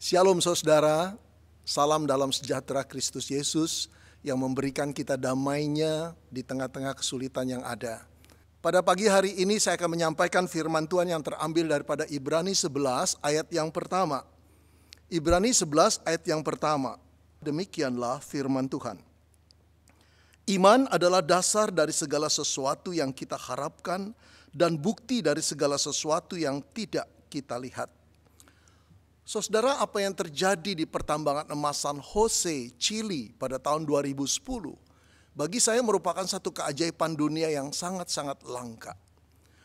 Shalom saudara, salam dalam sejahtera Kristus Yesus yang memberikan kita damai-Nya di tengah-tengah kesulitan yang ada. Pada pagi hari ini saya akan menyampaikan firman Tuhan yang terambil daripada Ibrani 11 ayat yang pertama. Ibrani 11 ayat yang pertama. Demikianlah firman Tuhan. Iman adalah dasar dari segala sesuatu yang kita harapkan dan bukti dari segala sesuatu yang tidak kita lihat. Saudara, apa yang terjadi di pertambangan emas San Jose, Chili pada tahun 2010, bagi saya merupakan satu keajaiban dunia yang sangat-sangat langka.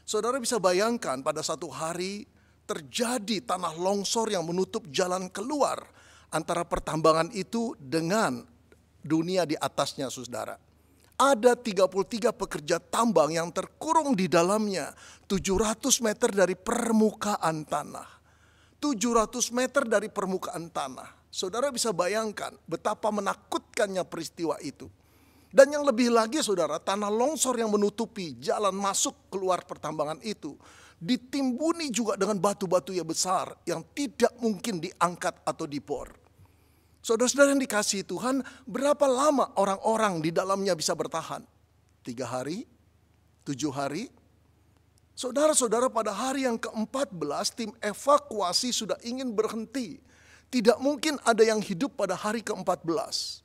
Saudara bisa bayangkan pada satu hari terjadi tanah longsor yang menutup jalan keluar antara pertambangan itu dengan dunia di atasnya, saudara. Ada 33 pekerja tambang yang terkurung di dalamnya 700 meter dari permukaan tanah. 700 meter dari permukaan tanah. Saudara bisa bayangkan betapa menakutkannya peristiwa itu. Dan yang lebih lagi saudara, tanah longsor yang menutupi jalan masuk keluar pertambangan itu ditimbuni juga dengan batu-batu yang besar yang tidak mungkin diangkat atau dibor. Saudara-saudara yang dikasihi Tuhan, berapa lama orang-orang di dalamnya bisa bertahan? 3 hari? 7 hari? Saudara-saudara, pada hari yang ke-14 tim evakuasi sudah ingin berhenti. Tidak mungkin ada yang hidup pada hari ke-14.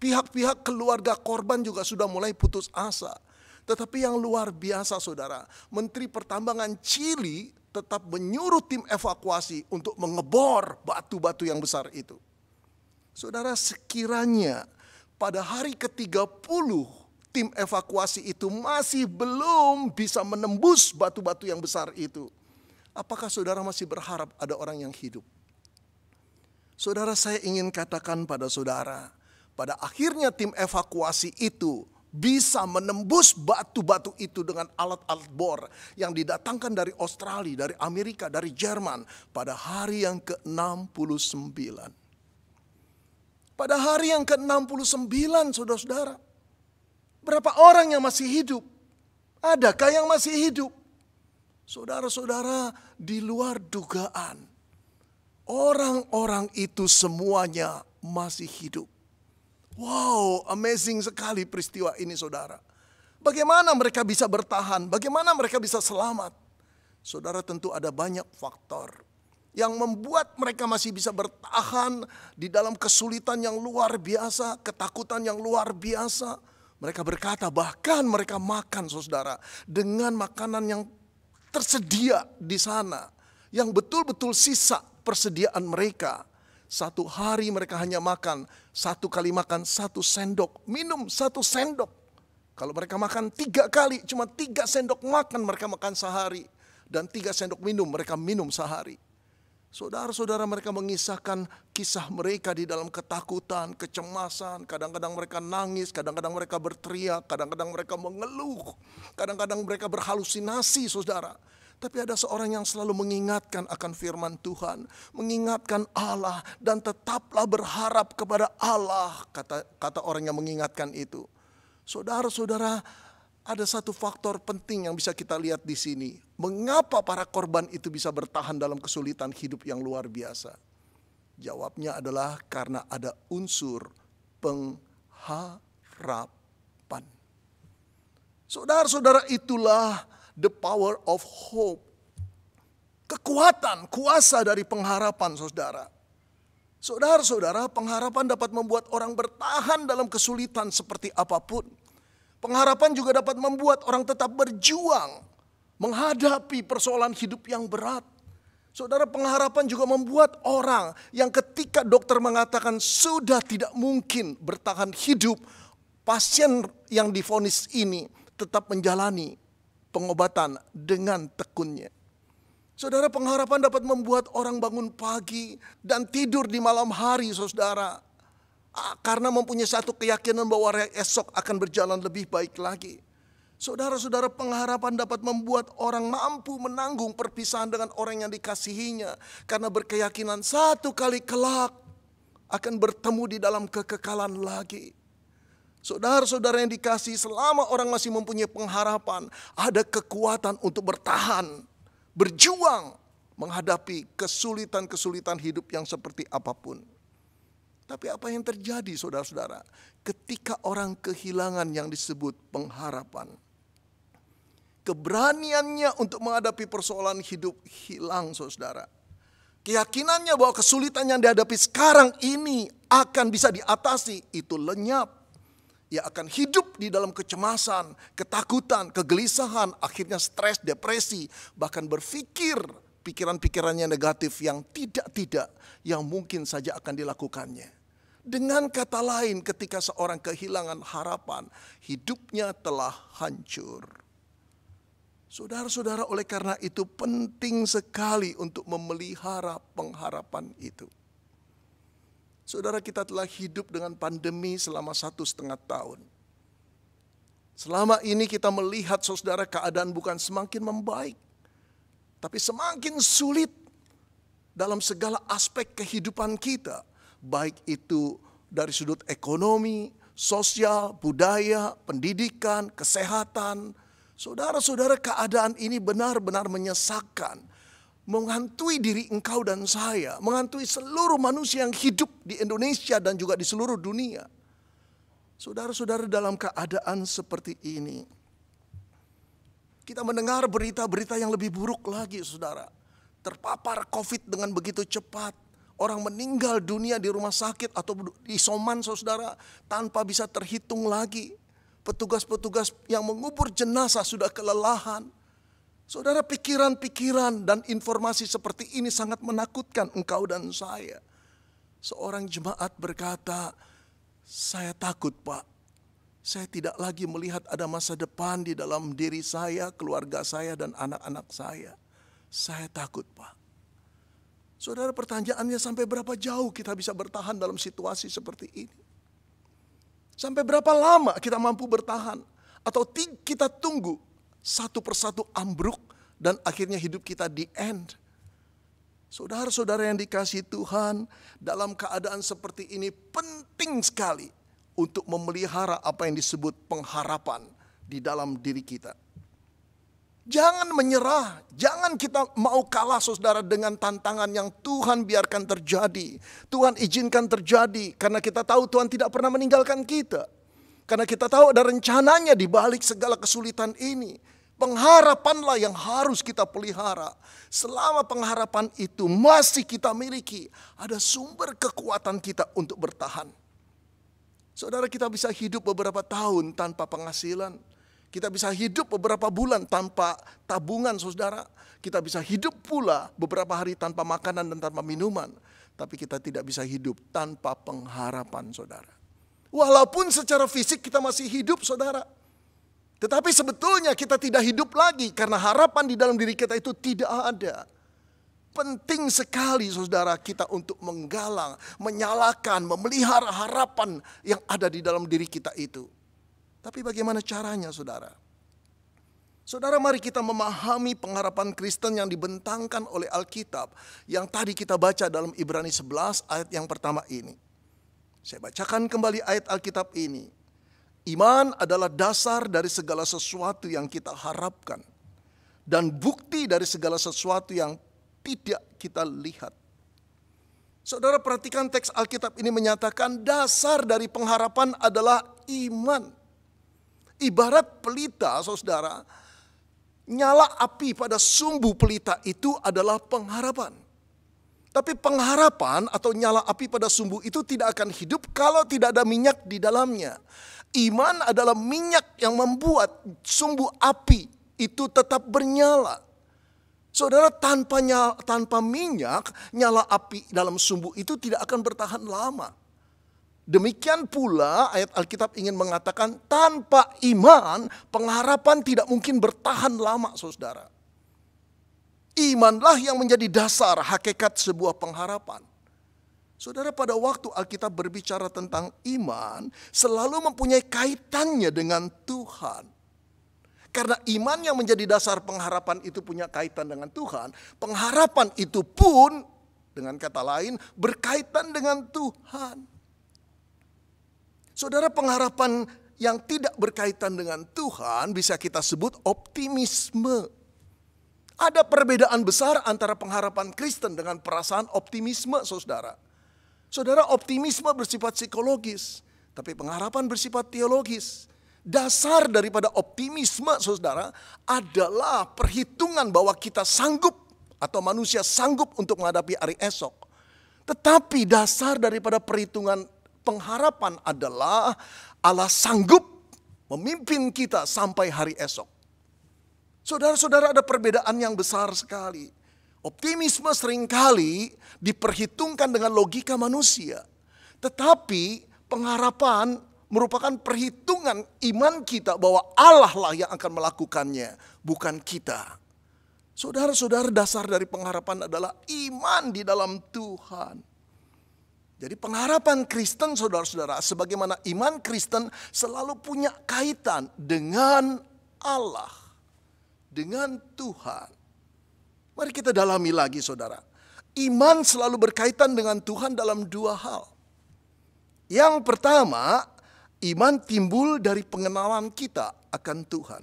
Pihak-pihak keluarga korban juga sudah mulai putus asa. Tetapi yang luar biasa saudara, Menteri Pertambangan Chili tetap menyuruh tim evakuasi untuk mengebor batu-batu yang besar itu. Saudara, sekiranya pada hari ke-30 tim evakuasi itu masih belum bisa menembus batu-batu yang besar itu, apakah saudara masih berharap ada orang yang hidup? Saudara, saya ingin katakan pada saudara, pada akhirnya tim evakuasi itu bisa menembus batu-batu itu dengan alat-alat bor yang didatangkan dari Australia, dari Amerika, dari Jerman pada hari yang ke-69. Pada hari yang ke-69 saudara-saudara, berapa orang yang masih hidup? Adakah yang masih hidup? Saudara-saudara, di luar dugaan, orang-orang itu semuanya masih hidup. Wow, amazing sekali peristiwa ini saudara. Bagaimana mereka bisa bertahan? Bagaimana mereka bisa selamat? Saudara, tentu ada banyak faktor yang membuat mereka masih bisa bertahan di dalam kesulitan yang luar biasa, ketakutan yang luar biasa. Mereka berkata bahkan mereka makan saudara dengan makanan yang tersedia di sana. Yang betul-betul sisa persediaan mereka. Satu hari mereka hanya makan, satu kali makan 1 sendok, minum 1 sendok. Kalau mereka makan 3 kali, cuma 3 sendok makan mereka makan sehari. Dan 3 sendok minum mereka minum sehari. Saudara-saudara, mereka mengisahkan kisah mereka di dalam ketakutan, kecemasan. Kadang-kadang mereka nangis, kadang-kadang mereka berteriak, kadang-kadang mereka mengeluh, kadang-kadang mereka berhalusinasi saudara. Tapi ada seorang yang selalu mengingatkan akan firman Tuhan, mengingatkan Allah, dan tetaplah berharap kepada Allah, kata orang yang mengingatkan itu. Saudara-saudara, ada satu faktor penting yang bisa kita lihat di sini. Mengapa para korban itu bisa bertahan dalam kesulitan hidup yang luar biasa? Jawabnya adalah karena ada unsur pengharapan. Saudara-saudara, itulah the power of hope. Kekuatan, kuasa dari pengharapan saudara. Saudara-saudara, pengharapan dapat membuat orang bertahan dalam kesulitan seperti apapun. Pengharapan juga dapat membuat orang tetap berjuang menghadapi persoalan hidup yang berat. Saudara, pengharapan juga membuat orang yang ketika dokter mengatakan sudah tidak mungkin bertahan hidup, pasien yang divonis ini tetap menjalani pengobatan dengan tekunnya. Saudara, pengharapan dapat membuat orang bangun pagi dan tidur di malam hari, saudara. Karena mempunyai satu keyakinan bahwa esok akan berjalan lebih baik lagi. Saudara-saudara, pengharapan dapat membuat orang mampu menanggung perpisahan dengan orang yang dikasihinya. Karena berkeyakinan satu kali kelak akan bertemu di dalam kekekalan lagi. Saudara-saudara yang dikasihi, selama orang masih mempunyai pengharapan, ada kekuatan untuk bertahan, berjuang, menghadapi kesulitan-kesulitan hidup yang seperti apapun. Tapi apa yang terjadi saudara-saudara ketika orang kehilangan yang disebut pengharapan? Keberaniannya untuk menghadapi persoalan hidup hilang saudara. Keyakinannya bahwa kesulitan yang dihadapi sekarang ini akan bisa diatasi, itu lenyap. Ia akan hidup di dalam kecemasan, ketakutan, kegelisahan, akhirnya stres, depresi, bahkan berpikir pikiran-pikirannya negatif yang tidak-tidak, yang mungkin saja akan dilakukannya. Dengan kata lain, ketika seorang kehilangan harapan, hidupnya telah hancur. Saudara-saudara, oleh karena itu penting sekali untuk memelihara pengharapan itu. Saudara, kita telah hidup dengan pandemi selama 1,5 tahun. Selama ini kita melihat saudara keadaan bukan semakin membaik, tapi semakin sulit dalam segala aspek kehidupan kita. Baik itu dari sudut ekonomi, sosial, budaya, pendidikan, kesehatan. Saudara-saudara, keadaan ini benar-benar menyesakkan, menghantui diri engkau dan saya, menghantui seluruh manusia yang hidup di Indonesia dan juga di seluruh dunia. Saudara-saudara, dalam keadaan seperti ini, kita mendengar berita-berita yang lebih buruk lagi, saudara. Terpapar COVID dengan begitu cepat, orang meninggal dunia di rumah sakit atau di isoman, saudara, tanpa bisa terhitung lagi. Petugas-petugas yang mengubur jenazah sudah kelelahan. Saudara, pikiran-pikiran dan informasi seperti ini sangat menakutkan engkau dan saya. Seorang jemaat berkata, saya takut Pak. Saya tidak lagi melihat ada masa depan di dalam diri saya, keluarga saya, dan anak-anak saya. Saya takut Pak. Saudara, pertanyaannya sampai berapa jauh kita bisa bertahan dalam situasi seperti ini? Sampai berapa lama kita mampu bertahan? Atau kita tunggu satu persatu ambruk dan akhirnya hidup kita di end? Saudara-saudara yang dikasihi Tuhan, dalam keadaan seperti ini penting sekali untuk memelihara apa yang disebut pengharapan di dalam diri kita. Jangan menyerah, jangan kita mau kalah saudara dengan tantangan yang Tuhan biarkan terjadi. Tuhan izinkan terjadi karena kita tahu Tuhan tidak pernah meninggalkan kita. Karena kita tahu ada rencananya di balik segala kesulitan ini. Pengharapanlah yang harus kita pelihara. Selama pengharapan itu masih kita miliki, ada sumber kekuatan kita untuk bertahan. Saudara, kita bisa hidup beberapa tahun tanpa penghasilan. Kita bisa hidup beberapa bulan tanpa tabungan, saudara. Kita bisa hidup pula beberapa hari tanpa makanan dan tanpa minuman. Tapi kita tidak bisa hidup tanpa pengharapan, saudara. Walaupun secara fisik kita masih hidup, saudara. Tetapi sebetulnya kita tidak hidup lagi karena harapan di dalam diri kita itu tidak ada. Penting sekali saudara kita untuk menggalang, menyalakan, memelihara harapan yang ada di dalam diri kita itu. Tapi bagaimana caranya saudara? Saudara, mari kita memahami pengharapan Kristen yang dibentangkan oleh Alkitab. Yang tadi kita baca dalam Ibrani 11 ayat yang pertama ini. Saya bacakan kembali ayat Alkitab ini. Iman adalah dasar dari segala sesuatu yang kita harapkan. Dan bukti dari segala sesuatu yang tidak kita lihat. Saudara, perhatikan teks Alkitab ini menyatakan dasar dari pengharapan adalah iman. Ibarat pelita, saudara, nyala api pada sumbu pelita itu adalah pengharapan. Tapi pengharapan atau nyala api pada sumbu itu tidak akan hidup kalau tidak ada minyak di dalamnya. Iman adalah minyak yang membuat sumbu api itu tetap bernyala. Saudara, tanpa minyak, nyala api dalam sumbu itu tidak akan bertahan lama. Demikian pula ayat Alkitab ingin mengatakan tanpa iman pengharapan tidak mungkin bertahan lama, saudara. Imanlah yang menjadi dasar hakikat sebuah pengharapan. Saudara, pada waktu Alkitab berbicara tentang iman selalu mempunyai kaitannya dengan Tuhan. Karena iman yang menjadi dasar pengharapan itu punya kaitan dengan Tuhan, pengharapan itu pun dengan kata lain berkaitan dengan Tuhan. Saudara, pengharapan yang tidak berkaitan dengan Tuhan bisa kita sebut optimisme. Ada perbedaan besar antara pengharapan Kristen dengan perasaan optimisme, saudara. Saudara, optimisme bersifat psikologis, tapi pengharapan bersifat teologis. Dasar daripada optimisme, saudara, adalah perhitungan bahwa kita sanggup atau manusia sanggup untuk menghadapi hari esok. Tetapi dasar daripada perhitungan pengharapan adalah Allah sanggup memimpin kita sampai hari esok. Saudara-saudara, ada perbedaan yang besar sekali. Optimisme seringkali diperhitungkan dengan logika manusia. Tetapi pengharapan merupakan perhitungan iman kita bahwa Allah lah yang akan melakukannya, bukan kita. Saudara-saudara, dasar dari pengharapan adalah iman di dalam Tuhan. Jadi pengharapan Kristen, saudara-saudara, sebagaimana iman Kristen selalu punya kaitan dengan Allah, dengan Tuhan. Mari kita dalami lagi, saudara. Iman selalu berkaitan dengan Tuhan dalam dua hal. Yang pertama, iman timbul dari pengenalan kita akan Tuhan.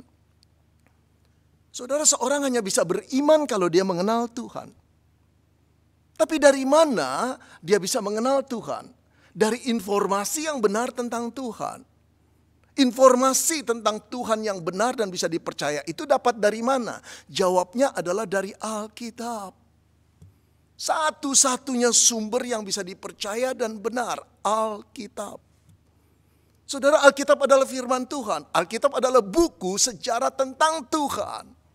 Saudara, seorang hanya bisa beriman kalau dia mengenal Tuhan. Tapi dari mana dia bisa mengenal Tuhan? Dari informasi yang benar tentang Tuhan. Informasi tentang Tuhan yang benar dan bisa dipercaya itu dapat dari mana? Jawabnya adalah dari Alkitab. Satu-satunya sumber yang bisa dipercaya dan benar, Alkitab. Saudara, Alkitab adalah firman Tuhan. Alkitab adalah buku sejarah tentang Tuhan.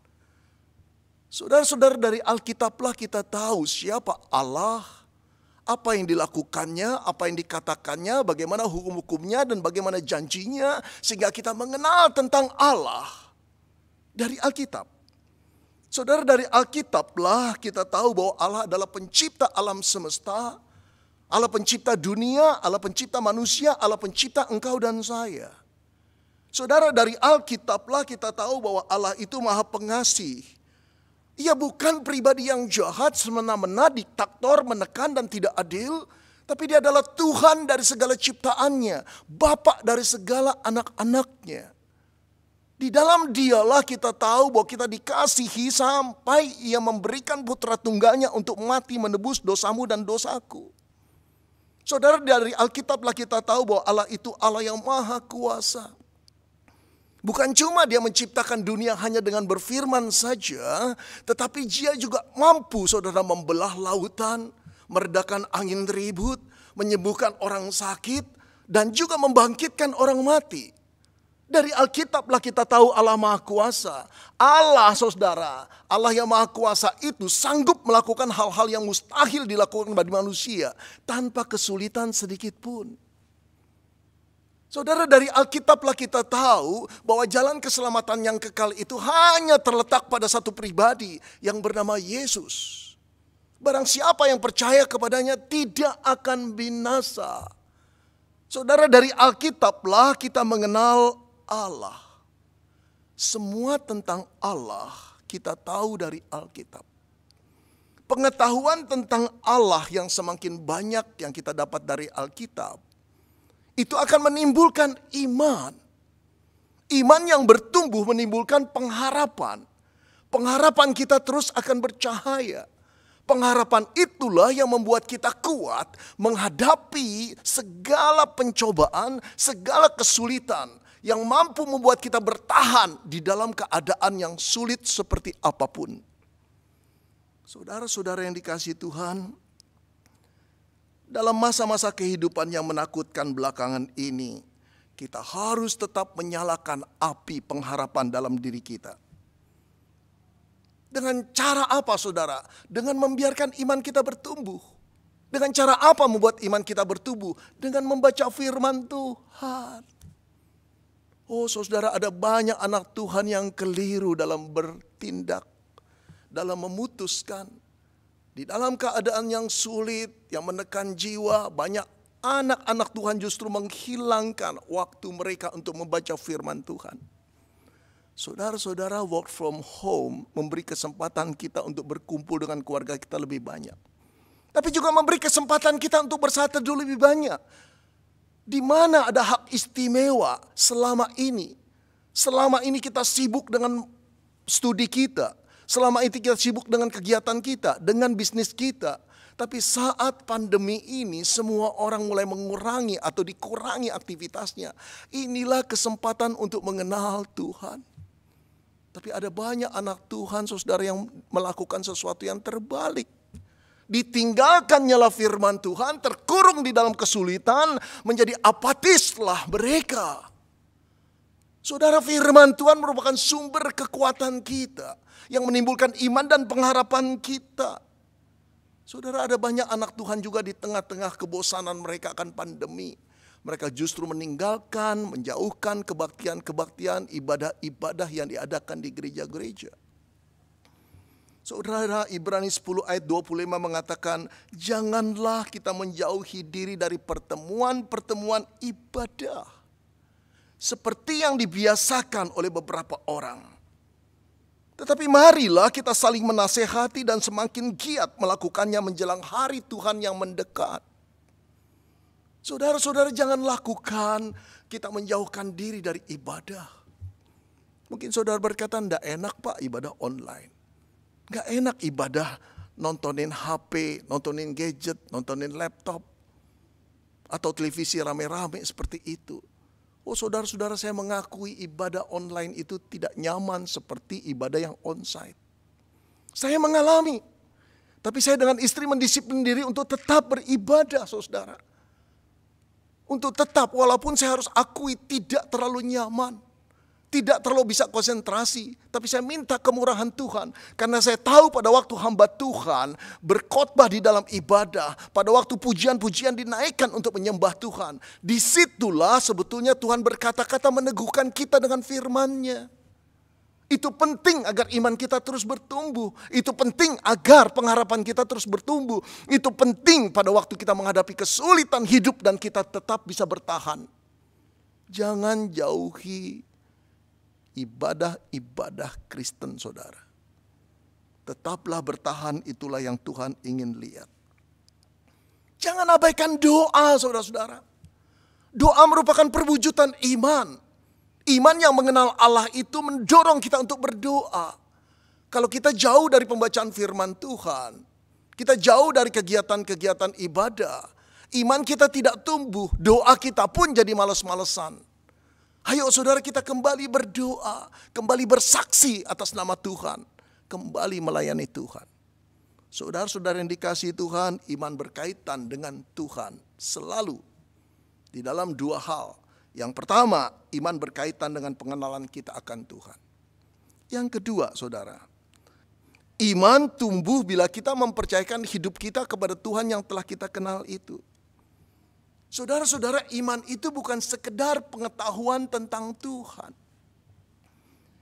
Saudara-saudara, dari Alkitablah kita tahu siapa Allah, apa yang dilakukannya, apa yang dikatakannya, bagaimana hukum-hukumnya dan bagaimana janjinya, sehingga kita mengenal tentang Allah dari Alkitab. Saudara, dari Alkitablah kita tahu bahwa Allah adalah pencipta alam semesta, Allah pencipta dunia, Allah pencipta manusia, Allah pencipta engkau dan saya. Saudara, dari Alkitablah kita tahu bahwa Allah itu Maha Pengasih. Ia bukan pribadi yang jahat, semena-mena, diktator, menekan dan tidak adil. Tapi dia adalah Tuhan dari segala ciptaannya, Bapa dari segala anak-anaknya. Di dalam dialah kita tahu bahwa kita dikasihi sampai ia memberikan putra tunggalnya untuk mati menebus dosamu dan dosaku. Saudara, dari Alkitablah kita tahu bahwa Allah itu Allah yang maha kuasa. Bukan cuma dia menciptakan dunia hanya dengan berfirman saja, tetapi dia juga mampu, saudara, membelah lautan, meredakan angin ribut, menyembuhkan orang sakit, dan juga membangkitkan orang mati. Dari Alkitablah kita tahu Allah Maha Kuasa. Allah, saudara, Allah yang Maha Kuasa itu sanggup melakukan hal-hal yang mustahil dilakukan bagi manusia tanpa kesulitan sedikit pun. Saudara, dari Alkitablah kita tahu bahwa jalan keselamatan yang kekal itu hanya terletak pada satu pribadi yang bernama Yesus. Barang siapa yang percaya kepadanya tidak akan binasa. Saudara, dari Alkitablah kita mengenal Allah. Semua tentang Allah kita tahu dari Alkitab. Pengetahuan tentang Allah yang semakin banyak yang kita dapat dari Alkitab, itu akan menimbulkan iman. Iman yang bertumbuh menimbulkan pengharapan. Pengharapan kita terus akan bercahaya. Pengharapan itulah yang membuat kita kuat menghadapi segala pencobaan, segala kesulitan yang mampu membuat kita bertahan di dalam keadaan yang sulit seperti apapun. Saudara-saudara yang dikasihi Tuhan, dalam masa-masa kehidupan yang menakutkan belakangan ini, kita harus tetap menyalakan api pengharapan dalam diri kita. Dengan cara apa, saudara? Dengan membiarkan iman kita bertumbuh. Dengan cara apa membuat iman kita bertumbuh? Dengan membaca firman Tuhan. Oh saudara, ada banyak anak Tuhan yang keliru dalam bertindak, dalam memutuskan. Di dalam keadaan yang sulit, yang menekan jiwa, banyak anak-anak Tuhan justru menghilangkan waktu mereka untuk membaca firman Tuhan. Saudara-saudara, work from home memberi kesempatan kita untuk berkumpul dengan keluarga kita lebih banyak. Tapi juga memberi kesempatan kita untuk bersatu lebih banyak. Di mana ada hak istimewa selama ini? Selama ini kita sibuk dengan studi kita. Selama itu kita sibuk dengan kegiatan kita, dengan bisnis kita. Tapi saat pandemi ini semua orang mulai mengurangi atau dikurangi aktivitasnya. Inilah kesempatan untuk mengenal Tuhan. Tapi ada banyak anak Tuhan, saudara, yang melakukan sesuatu yang terbalik. Ditinggalkannya firman Tuhan, terkurung di dalam kesulitan, menjadi apatislah mereka. Saudara, firman Tuhan merupakan sumber kekuatan kita, yang menimbulkan iman dan pengharapan kita. Saudara, ada banyak anak Tuhan juga di tengah-tengah kebosanan mereka akan pandemi. Mereka justru meninggalkan, menjauhkan kebaktian-kebaktian, ibadah-ibadah yang diadakan di gereja-gereja. Saudara, Ibrani 10 ayat 25 mengatakan, janganlah kita menjauhi diri dari pertemuan-pertemuan ibadah, seperti yang dibiasakan oleh beberapa orang. Tetapi marilah kita saling menasehati dan semakin giat melakukannya menjelang hari Tuhan yang mendekat. Saudara-saudara, jangan lakukan kita menjauhkan diri dari ibadah. Mungkin saudara berkata, enggak enak Pak ibadah online. Enggak enak ibadah nontonin HP, nontonin gadget, nontonin laptop. Atau televisi rame-rame seperti itu. Oh saudara-saudara, saya mengakui ibadah online itu tidak nyaman seperti ibadah yang onsite. Saya mengalami. Tapi saya dengan istri mendisiplin diri untuk tetap beribadah, saudara. Untuk tetap, walaupun saya harus akui tidak terlalu nyaman. Tidak terlalu bisa konsentrasi. Tapi saya minta kemurahan Tuhan. Karena saya tahu pada waktu hamba Tuhan berkhotbah di dalam ibadah. Pada waktu pujian-pujian dinaikkan untuk menyembah Tuhan. Disitulah sebetulnya Tuhan berkata-kata meneguhkan kita dengan firman-Nya. Itu penting agar iman kita terus bertumbuh. Itu penting agar pengharapan kita terus bertumbuh. Itu penting pada waktu kita menghadapi kesulitan hidup dan kita tetap bisa bertahan. Jangan jauhi ibadah-ibadah Kristen, saudara. Tetaplah bertahan, itulah yang Tuhan ingin lihat. Jangan abaikan doa, saudara-saudara. Doa merupakan perwujudan iman. Iman yang mengenal Allah itu mendorong kita untuk berdoa. Kalau kita jauh dari pembacaan firman Tuhan, kita jauh dari kegiatan-kegiatan ibadah, iman kita tidak tumbuh, doa kita pun jadi malas-malesan. Ayo saudara, kita kembali berdoa, kembali bersaksi atas nama Tuhan, kembali melayani Tuhan. Saudara-saudara yang dikasihi Tuhan, iman berkaitan dengan Tuhan selalu di dalam dua hal. Yang pertama, iman berkaitan dengan pengenalan kita akan Tuhan. Yang kedua, saudara, iman tumbuh bila kita mempercayakan hidup kita kepada Tuhan yang telah kita kenal itu. Saudara-saudara, iman itu bukan sekedar pengetahuan tentang Tuhan.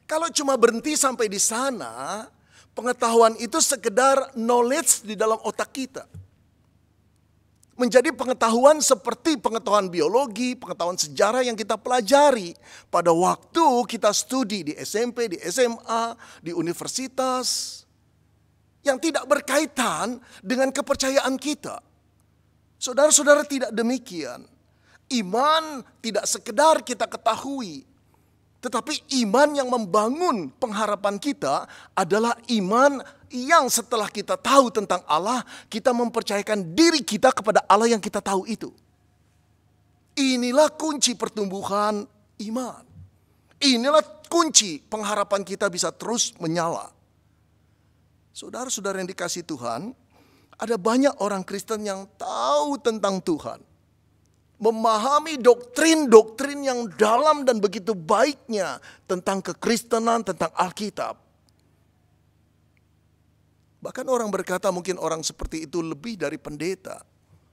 Kalau cuma berhenti sampai di sana, pengetahuan itu sekedar knowledge di dalam otak kita. Menjadi pengetahuan seperti pengetahuan biologi, pengetahuan sejarah yang kita pelajari pada waktu kita studi di SMP, di SMA, di universitas. Yang tidak berkaitan dengan kepercayaan kita. Saudara-saudara, tidak demikian. Iman tidak sekedar kita ketahui. Tetapi iman yang membangun pengharapan kita adalah iman yang setelah kita tahu tentang Allah, kita mempercayakan diri kita kepada Allah yang kita tahu itu. Inilah kunci pertumbuhan iman. Inilah kunci pengharapan kita bisa terus menyala. Saudara-saudara yang dikasihi Tuhan, ada banyak orang Kristen yang tahu tentang Tuhan. Memahami doktrin-doktrin yang dalam dan begitu baiknya tentang kekristenan, tentang Alkitab. Bahkan orang berkata mungkin orang seperti itu lebih dari pendeta.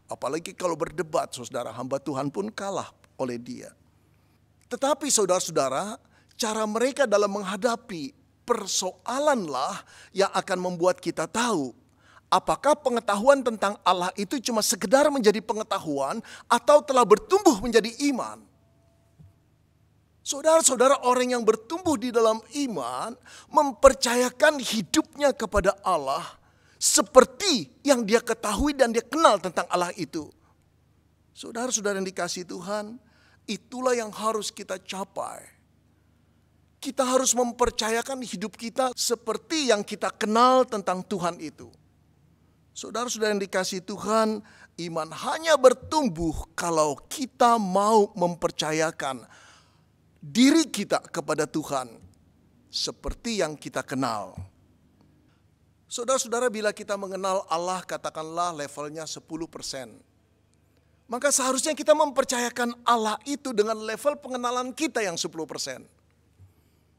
Apalagi kalau berdebat, saudara, hamba Tuhan pun kalah oleh dia. Tetapi saudara-saudara, cara mereka dalam menghadapi persoalanlah yang akan membuat kita tahu apakah pengetahuan tentang Allah itu cuma sekedar menjadi pengetahuan atau telah bertumbuh menjadi iman. Saudara-saudara, orang yang bertumbuh di dalam iman mempercayakan hidupnya kepada Allah seperti yang dia ketahui dan dia kenal tentang Allah itu. Saudara-saudara yang dikasihi Tuhan, itulah yang harus kita capai. Kita harus mempercayakan hidup kita seperti yang kita kenal tentang Tuhan itu. Saudara-saudara yang dikasihi Tuhan, iman hanya bertumbuh kalau kita mau mempercayakan diri kita kepada Tuhan seperti yang kita kenal. Saudara-saudara, bila kita mengenal Allah, katakanlah levelnya 10%. Maka seharusnya kita mempercayakan Allah itu dengan level pengenalan kita yang 10%.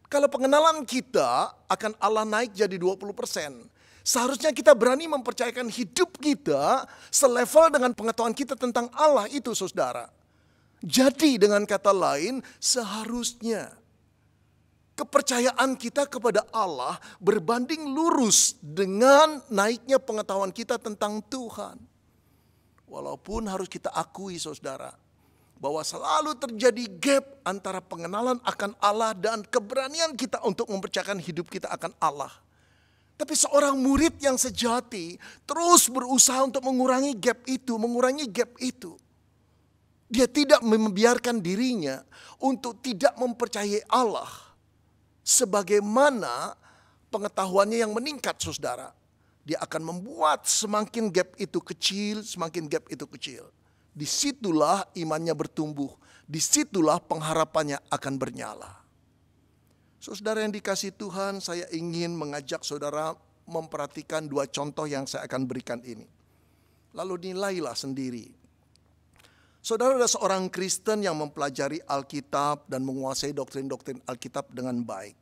Kalau pengenalan kita akan Allah naik jadi 20%. Seharusnya kita berani mempercayakan hidup kita selevel dengan pengetahuan kita tentang Allah itu, saudara. Jadi dengan kata lain, seharusnya kepercayaan kita kepada Allah berbanding lurus dengan naiknya pengetahuan kita tentang Tuhan. Walaupun harus kita akui, saudara, bahwa selalu terjadi gap antara pengenalan akan Allah dan keberanian kita untuk mempercayakan hidup kita akan Allah. Tapi seorang murid yang sejati terus berusaha untuk mengurangi gap itu. Dia tidak membiarkan dirinya untuk tidak mempercayai Allah sebagaimana pengetahuannya yang meningkat, saudara. Dia akan membuat semakin gap itu kecil. Disitulah imannya bertumbuh. Disitulah pengharapannya akan bernyala. Saudara yang dikasihi Tuhan, saya ingin mengajak saudara memperhatikan dua contoh yang saya akan berikan ini. Lalu nilailah sendiri. Saudara adalah seorang Kristen yang mempelajari Alkitab dan menguasai doktrin-doktrin Alkitab dengan baik.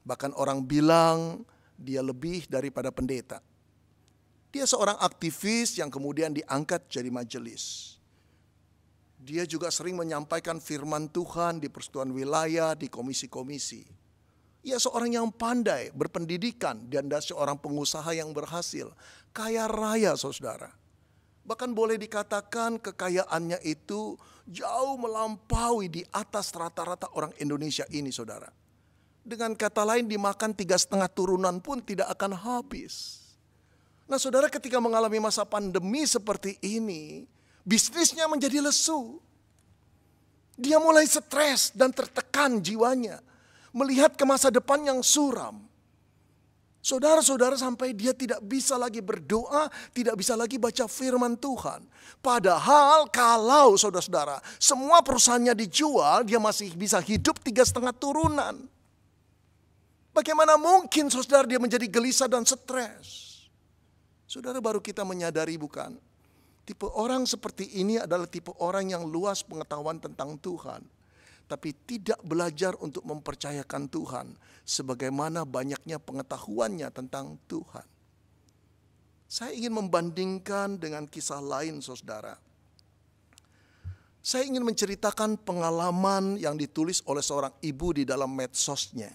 Bahkan orang bilang dia lebih daripada pendeta. Dia seorang aktivis yang kemudian diangkat jadi majelis. Dia juga sering menyampaikan firman Tuhan di persekutuan wilayah, di komisi-komisi. Ia seorang yang pandai, berpendidikan, dan dia seorang pengusaha yang berhasil. Kaya raya, saudara. Bahkan boleh dikatakan kekayaannya itu jauh melampaui di atas rata-rata orang Indonesia ini, saudara. Dengan kata lain, dimakan 3,5 turunan pun tidak akan habis. Nah, saudara, ketika mengalami masa pandemi seperti ini, bisnisnya menjadi lesu. Dia mulai stres dan tertekan jiwanya. Melihat ke masa depan yang suram. Saudara-saudara, sampai dia tidak bisa lagi berdoa, tidak bisa lagi baca firman Tuhan. Padahal kalau saudara-saudara, semua perusahaannya dijual, dia masih bisa hidup 3,5 turunan. Bagaimana mungkin saudara dia menjadi gelisah dan stres? Saudara, baru kita menyadari bukan? Tipe orang seperti ini adalah tipe orang yang luas pengetahuan tentang Tuhan, tapi tidak belajar untuk mempercayakan Tuhan sebagaimana banyaknya pengetahuannya tentang Tuhan. Saya ingin membandingkan dengan kisah lain, saudara. Saya ingin menceritakan pengalaman yang ditulis oleh seorang ibu di dalam medsosnya.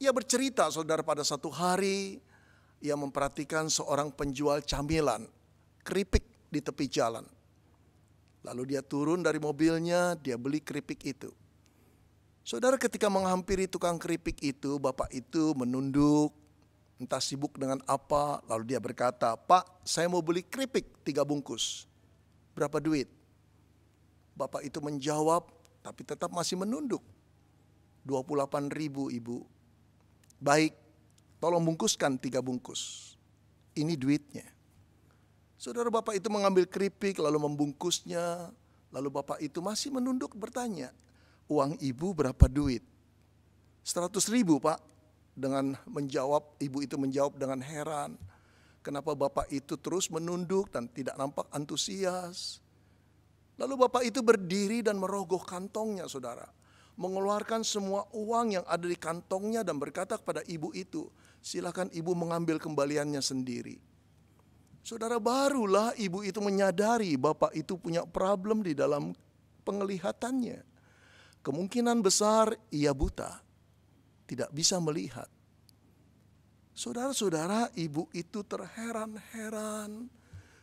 Ia bercerita, saudara, pada satu hari ia memperhatikan seorang penjual camilan, keripik di tepi jalan. Lalu dia turun dari mobilnya, dia beli keripik itu. Saudara, ketika menghampiri tukang keripik itu, bapak itu menunduk, entah sibuk dengan apa. Lalu dia berkata, "Pak, saya mau beli keripik 3 bungkus. Berapa duit?" Bapak itu menjawab, tapi tetap masih menunduk. 28.000, Ibu. Baik, tolong bungkuskan 3 bungkus. Ini duitnya. Saudara, bapak itu mengambil keripik lalu membungkusnya. Lalu bapak itu masih menunduk bertanya, "Uang ibu berapa duit?" 100.000, Pak. Dengan menjawab, ibu itu menjawab dengan heran. Kenapa bapak itu terus menunduk dan tidak nampak antusias. Lalu bapak itu berdiri dan merogoh kantongnya, saudara. Mengeluarkan semua uang yang ada di kantongnya dan berkata kepada ibu itu, "Silakan ibu mengambil kembaliannya sendiri." Saudara, barulah ibu itu menyadari bapak itu punya problem di dalam penglihatannya. Kemungkinan besar ia buta, tidak bisa melihat. Saudara-saudara, ibu itu terheran-heran.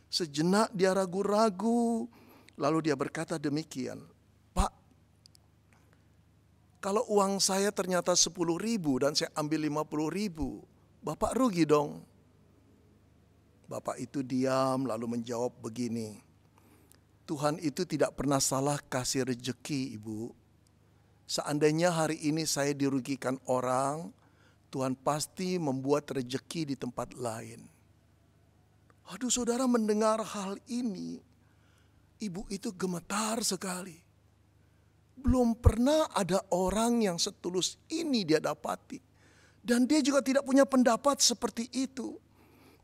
Sejenak dia ragu-ragu, lalu dia berkata demikian, "Pak, kalau uang saya ternyata 10.000 dan saya ambil 50.000, Bapak rugi dong." Bapak itu diam lalu menjawab begini, "Tuhan itu tidak pernah salah kasih rejeki, Ibu. Seandainya hari ini saya dirugikan orang, Tuhan pasti membuat rezeki di tempat lain. Aduh, saudara mendengar hal ini, ibu itu gemetar sekali. Belum pernah ada orang yang setulus ini dia dapati. Dan dia juga tidak punya pendapat seperti itu.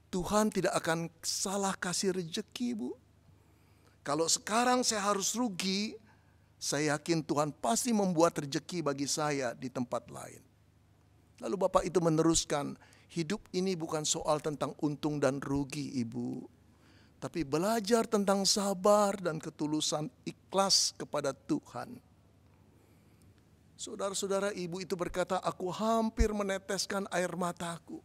Tuhan tidak akan salah kasih rezeki, Bu. Kalau sekarang saya harus rugi, saya yakin Tuhan pasti membuat rezeki bagi saya di tempat lain. Lalu Bapak itu meneruskan, hidup ini bukan soal tentang untung dan rugi, Ibu. Tapi belajar tentang sabar dan ketulusan ikhlas kepada Tuhan. Saudara-saudara, ibu itu berkata, aku hampir meneteskan air mataku.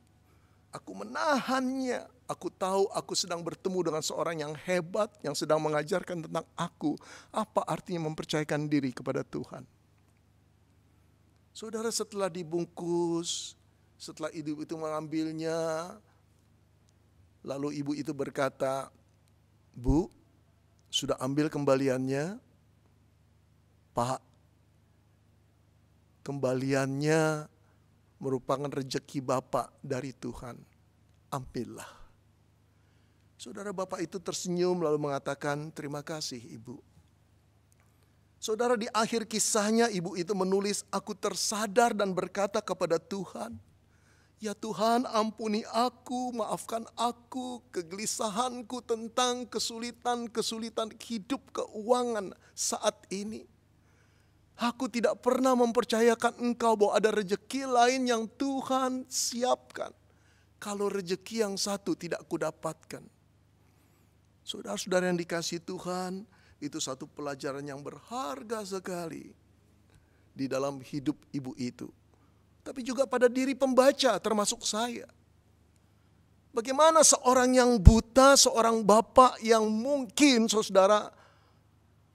Aku menahannya. Aku tahu aku sedang bertemu dengan seorang yang hebat, yang sedang mengajarkan tentang aku. Apa artinya mempercayakan diri kepada Tuhan. Saudara, setelah dibungkus, setelah ibu itu mengambilnya, lalu ibu itu berkata, Bu, sudah ambil kembaliannya? Pak, kembaliannya merupakan rezeki Bapak dari Tuhan. Ambillah. Saudara, Bapak itu tersenyum lalu mengatakan, terima kasih Ibu. Saudara, di akhir kisahnya ibu itu menulis, aku tersadar dan berkata kepada Tuhan, ya Tuhan, ampuni aku, maafkan aku, kegelisahanku tentang kesulitan hidup keuangan saat ini. Aku tidak pernah mempercayakan Engkau bahwa ada rezeki lain yang Tuhan siapkan. Kalau rezeki yang satu tidak kudapatkan. Saudara-saudara yang dikasihi Tuhan, itu satu pelajaran yang berharga sekali di dalam hidup ibu itu. Tapi juga pada diri pembaca termasuk saya. Bagaimana seorang yang buta, seorang bapak yang mungkin saudara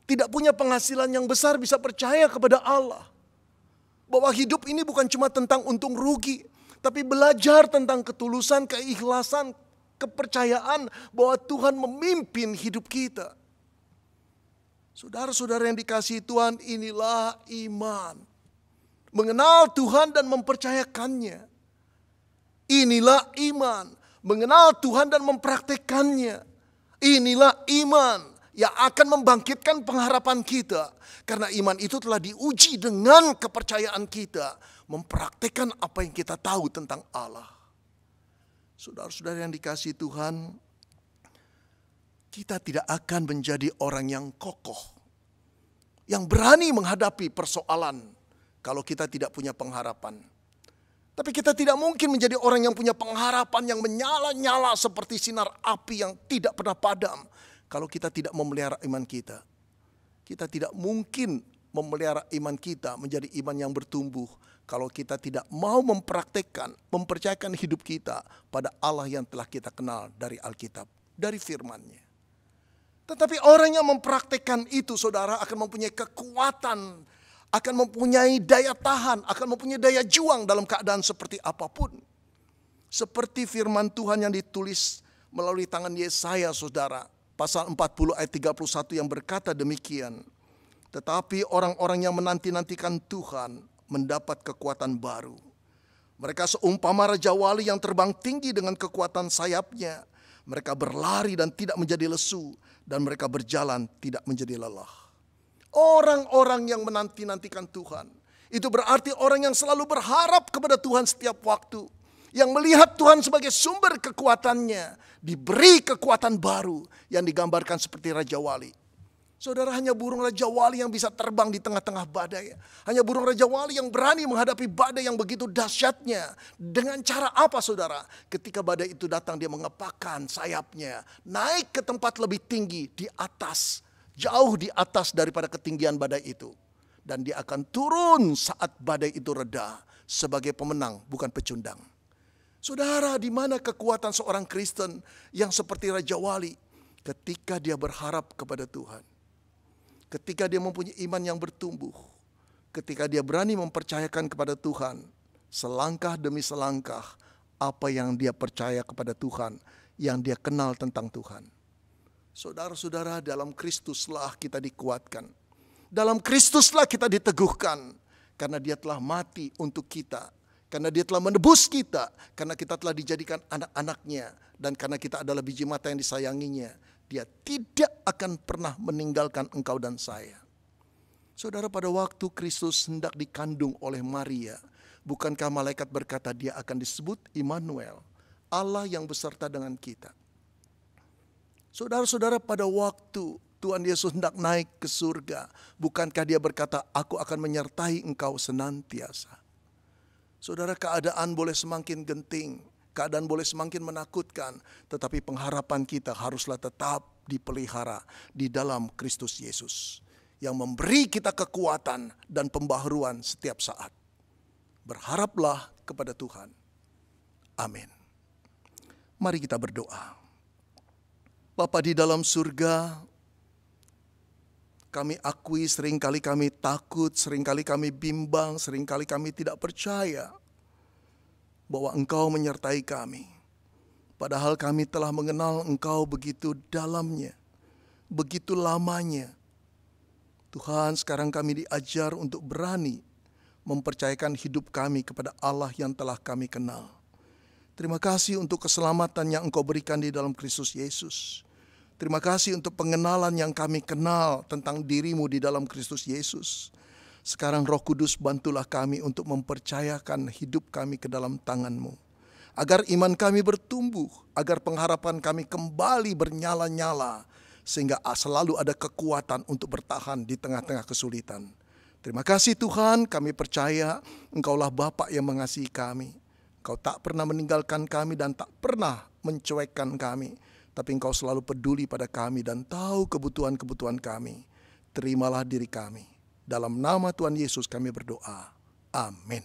tidak punya penghasilan yang besar bisa percaya kepada Allah. Bahwa hidup ini bukan cuma tentang untung rugi. Tapi belajar tentang ketulusan, keikhlasan, kepercayaan bahwa Tuhan memimpin hidup kita. Saudara-saudara yang dikasihi Tuhan, inilah iman. Mengenal Tuhan dan mempercayakannya. Inilah iman. Mengenal Tuhan dan mempraktekannya. Inilah iman yang akan membangkitkan pengharapan kita. Karena iman itu telah diuji dengan kepercayaan kita. Mempraktikkan apa yang kita tahu tentang Allah. Saudara-saudara yang dikasihi Tuhan, kita tidak akan menjadi orang yang kokoh. Yang berani menghadapi persoalan kalau kita tidak punya pengharapan. Tapi kita tidak mungkin menjadi orang yang punya pengharapan yang menyala-nyala seperti sinar api yang tidak pernah padam. Kalau kita tidak memelihara iman kita. Kita tidak mungkin memelihara iman kita menjadi iman yang bertumbuh. Kalau kita tidak mau mempraktekkan, mempercayakan hidup kita pada Allah yang telah kita kenal dari Alkitab. Dari firman-Nya. Tetapi orang yang mempraktekkan itu saudara akan mempunyai kekuatan. Akan mempunyai daya tahan, akan mempunyai daya juang dalam keadaan seperti apapun. Seperti firman Tuhan yang ditulis melalui tangan Yesaya saudara. Pasal 40 ayat 31 yang berkata demikian. Tetapi orang-orang yang menanti-nantikan Tuhan mendapat kekuatan baru. Mereka seumpama raja wali yang terbang tinggi dengan kekuatan sayapnya. Mereka berlari dan tidak menjadi lesu. Dan mereka berjalan tidak menjadi lelah. Orang-orang yang menanti-nantikan Tuhan. Itu berarti orang yang selalu berharap kepada Tuhan setiap waktu. Yang melihat Tuhan sebagai sumber kekuatannya. Diberi kekuatan baru yang digambarkan seperti Raja Wali. Saudara, hanya burung Raja Wali yang bisa terbang di tengah-tengah badai. Hanya burung Raja Wali yang berani menghadapi badai yang begitu dahsyatnya. Dengan cara apa saudara? Ketika badai itu datang dia mengepakkan sayapnya. Naik ke tempat lebih tinggi di atas. Jauh di atas daripada ketinggian badai itu. Dan dia akan turun saat badai itu reda. Sebagai pemenang bukan pecundang. Saudara, di mana kekuatan seorang Kristen yang seperti Raja Wali ketika dia berharap kepada Tuhan. Ketika dia mempunyai iman yang bertumbuh. Ketika dia berani mempercayakan kepada Tuhan. Selangkah demi selangkah apa yang dia percaya kepada Tuhan. Yang dia kenal tentang Tuhan. Saudara-saudara, dalam Kristuslah kita dikuatkan. Dalam Kristuslah kita diteguhkan. karena Dia telah mati untuk kita, karena Dia telah menebus kita, karena kita telah dijadikan anak-anaknya, dan karena kita adalah biji mata yang disayanginya. Dia tidak akan pernah meninggalkan engkau dan saya. Saudara, pada waktu Kristus hendak dikandung oleh Maria, bukankah malaikat berkata Dia akan disebut Immanuel, Allah yang beserta dengan kita. Saudara-saudara, pada waktu Tuhan Yesus hendak naik ke surga, bukankah Dia berkata, aku akan menyertai engkau senantiasa. Saudara, keadaan boleh semakin genting, keadaan boleh semakin menakutkan, tetapi pengharapan kita haruslah tetap dipelihara di dalam Kristus Yesus, yang memberi kita kekuatan dan pembaharuan setiap saat. Berharaplah kepada Tuhan. Amin. Mari kita berdoa. Bapa di dalam surga, kami akui seringkali kami takut, seringkali kami bimbang, seringkali kami tidak percaya bahwa Engkau menyertai kami. Padahal kami telah mengenal Engkau begitu dalamnya, begitu lamanya. Tuhan, sekarang kami diajar untuk berani mempercayakan hidup kami kepada Allah yang telah kami kenal. Terima kasih untuk keselamatan yang Engkau berikan di dalam Kristus Yesus. Terima kasih untuk pengenalan yang kami kenal tentang diri-Mu di dalam Kristus Yesus. Sekarang Roh Kudus, bantulah kami untuk mempercayakan hidup kami ke dalam tangan-Mu. Agar iman kami bertumbuh, agar pengharapan kami kembali bernyala-nyala, sehingga selalu ada kekuatan untuk bertahan di tengah-tengah kesulitan. Terima kasih Tuhan, kami percaya Engkaulah Bapa yang mengasihi kami. Engkau tak pernah meninggalkan kami dan tak pernah mencuekkan kami. Tapi Engkau selalu peduli pada kami dan tahu kebutuhan-kebutuhan kami. Terimalah diri kami. Dalam nama Tuhan Yesus kami berdoa. Amin.